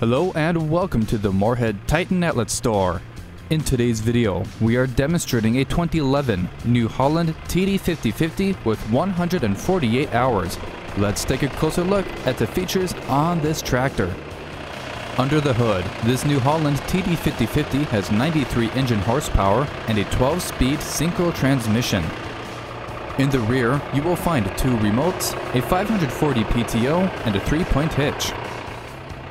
Hello and welcome to the Moorhead-Outlet store. In today's video, we are demonstrating a 2011 New Holland TD5050 with 148 hours. Let's take a closer look at the features on this tractor. Under the hood, this New Holland TD5050 has 93 engine horsepower and a 12-speed Synchro transmission. In the rear, you will find two remotes, a 540 PTO, and a 3-point hitch.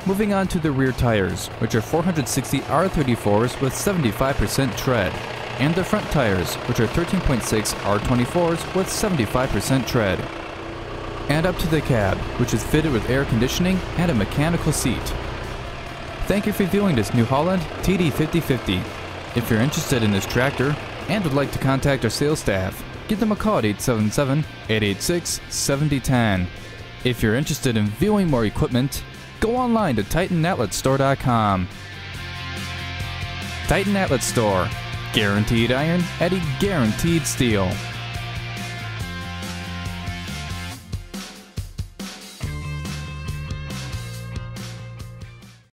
Moving on to the rear tires, which are 460 R34s with 75% tread, and the front tires, which are 13.6 R24s with 75% tread. And up to the cab, which is fitted with air conditioning and a mechanical seat. Thank you for viewing this New Holland TD5050. If you're interested in this tractor and would like to contact our sales staff, give them a call at 877-886-7010. If you're interested in viewing more equipment, go online to TitanOutletStore.com. Titan Outlet Store. Guaranteed iron at a guaranteed steel.